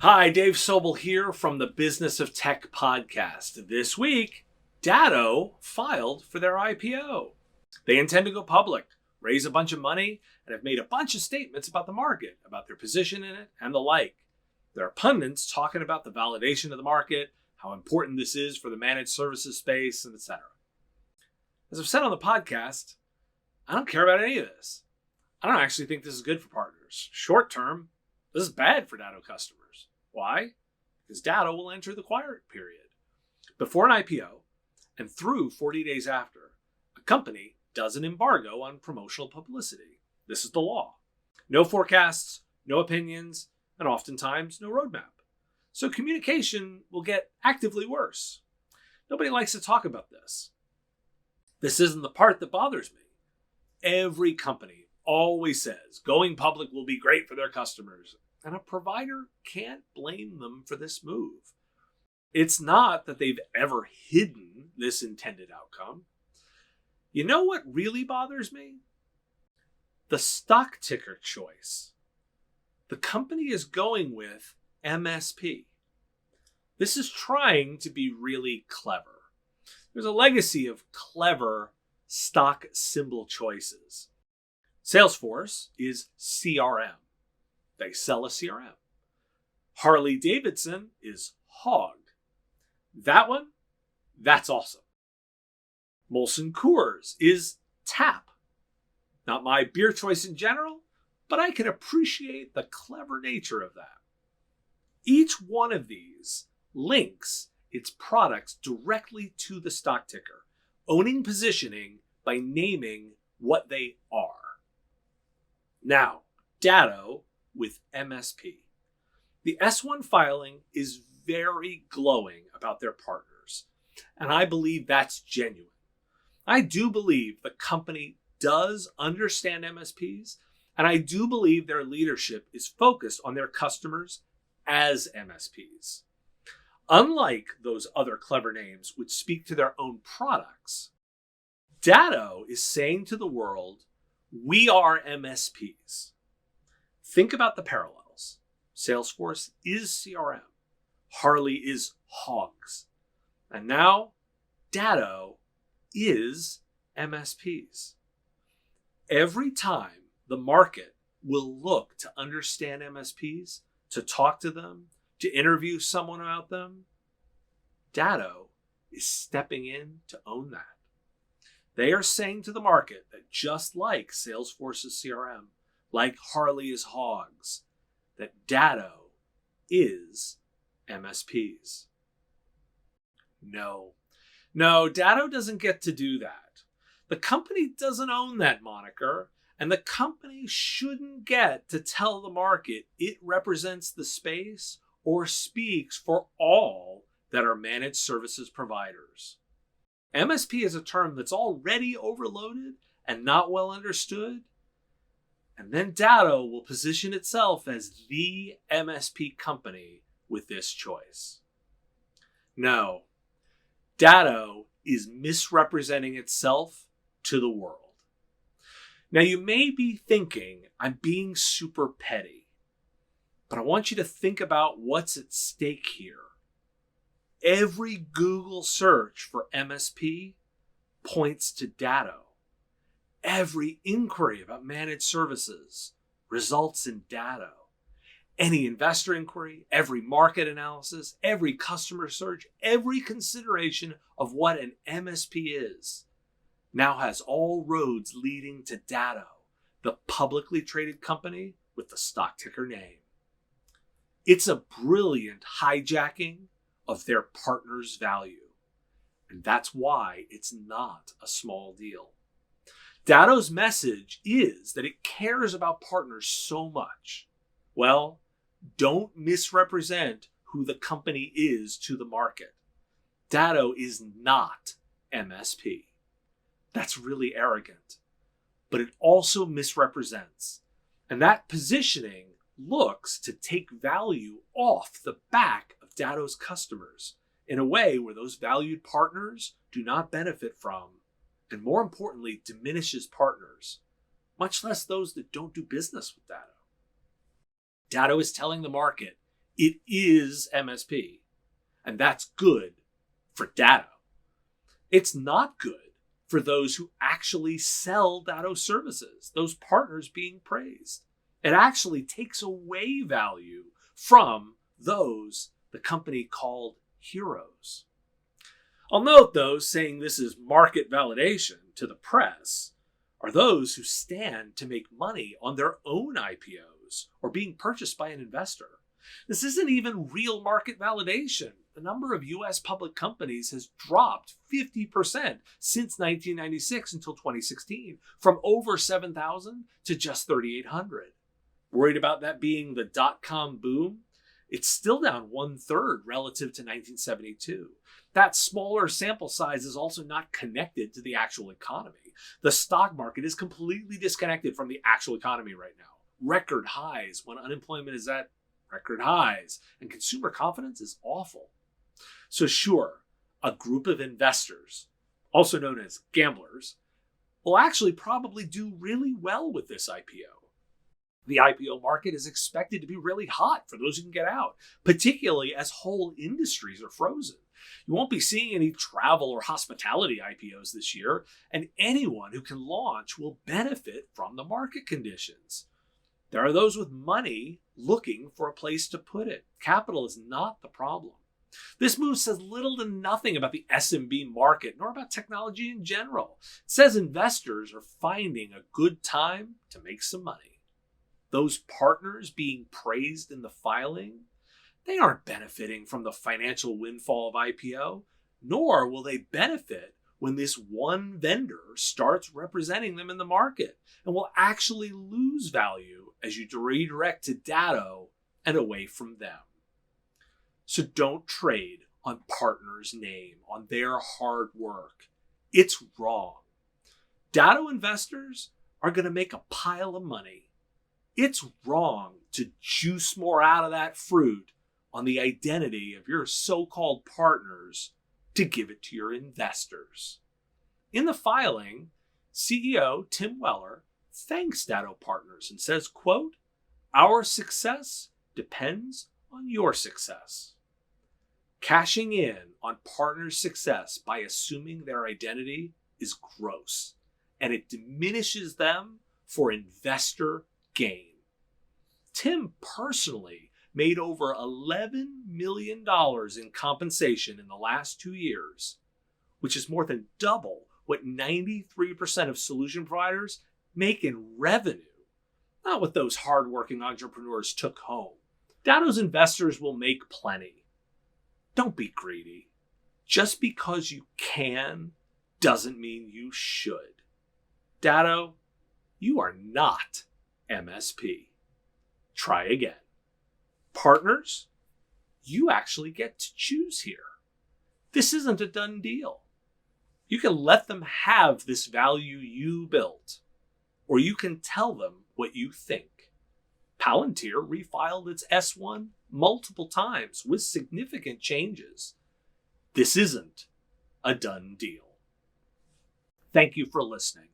Hi, Dave Sobel here from the Business of Tech podcast. This week, Datto filed for their IPO. They intend to go public, raise a bunch of money, and have made a bunch of statements about the market, about their position in it, and the like. There are pundits talking about the validation of the market, how important this is for the managed services space, and etc. As I've said on the podcast, I don't care about any of this. I don't actually think this is good for partners. Short term, this is bad for Datto customers. Why? Because Datto will enter the quiet period. Before an IPO and through 40 days after, a company does an embargo on promotional publicity. This is the law. No forecasts, no opinions, and oftentimes no roadmap. So communication will get actively worse. Nobody likes to talk about this. This isn't the part that bothers me. Every company always says going public will be great for their customers, and a provider can't blame them for this move. It's not that they've ever hidden this intended outcome. You know what really bothers me? The stock ticker choice. The company is going with MSP. This is trying to be really clever. There's a legacy of clever stock symbol choices. Salesforce is CRM. They sell a CRM. Harley Davidson is Hog. That one, that's awesome. Molson Coors is Tap. Not my beer choice in general, but I can appreciate the clever nature of that. Each one of these links its products directly to the stock ticker, owning positioning by naming what they are. Now, Datto with MSP. The S1 filing is very glowing about their partners, and I believe that's genuine. I do believe the company does understand MSPs, and I do believe their leadership is focused on their customers as MSPs. Unlike those other clever names which speak to their own products, Datto is saying to the world, we are MSPs. Think about the parallels. Salesforce is CRM. Harley is Hogs. And now Datto is MSPs. Every time the market will look to understand MSPs, to talk to them, to interview someone about them, Datto is stepping in to own that. They are saying to the market that just like Salesforce's CRM, like Harley is Hogs, that Datto is MSPs. No, Datto doesn't get to do that. The company doesn't own that moniker, and the company shouldn't get to tell the market it represents the space or speaks for all that are managed services providers. MSP is a term that's already overloaded and not well understood. And then Datto will position itself as the MSP company with this choice. No, Datto is misrepresenting itself to the world. Now you may be thinking I'm being super petty, but I want you to think about what's at stake here. Every Google search for MSP points to Datto. Every inquiry about managed services results in Datto. Any investor inquiry, every market analysis, every customer search, every consideration of what an MSP is now has all roads leading to Datto, the publicly traded company with the stock ticker name. It's a brilliant hijacking of their partner's value, and that's why it's not a small deal. Datto's message is that it cares about partners so much. Well, don't misrepresent who the company is to the market. Datto is not MSP. That's really arrogant, but it also misrepresents. And that positioning looks to take value off the back of Datto's customers in a way where those valued partners do not benefit from, and more importantly, diminishes partners, much less those that don't do business with Datto. Datto is telling the market It is MSP, and that's good for Datto. It's not good for those who actually sell Datto services, those partners being praised. It actually takes away value from those the company called heroes. I'll note those saying this is market validation to the press are those who stand to make money on their own IPOs or being purchased by an investor. This isn't even real market validation. The number of US public companies has dropped 50% since 1996 until 2016, from over 7,000 to just 3,800. Worried about that being the dot-com boom? It's still down 1/3 relative to 1972. That smaller sample size is also not connected to the actual economy. The stock market is completely disconnected from the actual economy right now. Record highs when unemployment is at record highs and consumer confidence is awful. So sure, a group of investors, also known as gamblers, will actually probably do really well with this IPO. The IPO market is expected to be really hot for those who can get out, particularly as whole industries are frozen. You won't be seeing any travel or hospitality IPOs this year, and anyone who can launch will benefit from the market conditions. There are those with money looking for a place to put it. Capital is not the problem. This move says little to nothing about the SMB market, nor about technology in general. It says investors are finding a good time to make some money. Those partners being praised in the filing, they aren't benefiting from the financial windfall of IPO, nor will they benefit when this one vendor starts representing them in the market and will actually lose value as you redirect to Datto and away from them. So don't trade on partners' name, on their hard work. It's wrong. Datto investors are going to make a pile of money. It's wrong to juice more out of that fruit on the identity of your so-called partners to give it to your investors. In the filing, CEO Tim Weller thanks Datto partners and says, quote, "Our success depends on your success." Cashing in on partners' success by assuming their identity is gross, and it diminishes them for investor gain. Tim personally made over $11 million in compensation in the last 2 years, which is more than double what 93% of solution providers make in revenue, not what those hardworking entrepreneurs took home. Datto's investors will make plenty. Don't be greedy. Just because you can doesn't mean you should. Datto, you are not MSP. Try again. Partners, you actually get to choose here. This isn't a done deal. You can let them have this value you built, or you can tell them what you think. Palantir refiled its S1 multiple times with significant changes. This isn't a done deal. Thank you for listening.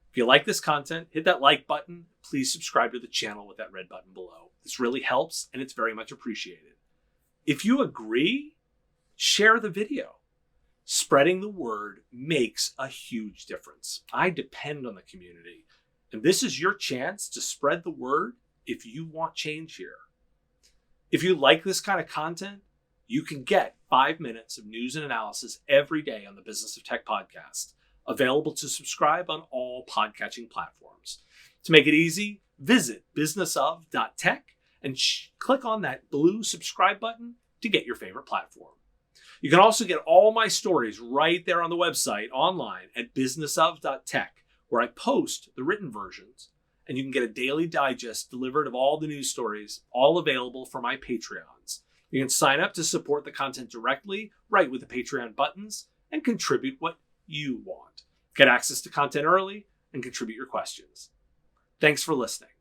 If you like this content, hit that like button. Please subscribe to the channel with that red button below. This really helps and it's very much appreciated. If you agree, share the video. Spreading the word makes a huge difference. I depend on the community, and this is your chance to spread the word if you want change here. If you like this kind of content, you can get 5 minutes of news and analysis every day on the Business of Tech podcast, available to subscribe on all podcatching platforms. To make it easy, visit businessof.tech and click on that blue subscribe button to get your favorite platform. You can also get all my stories right there on the website online at businessof.tech, where I post the written versions, and you can get a daily digest delivered of all the news stories, all available for my Patreons. You can sign up to support the content directly, right with the Patreon buttons, and contribute what you want. Get access to content early and contribute your questions. Thanks for listening.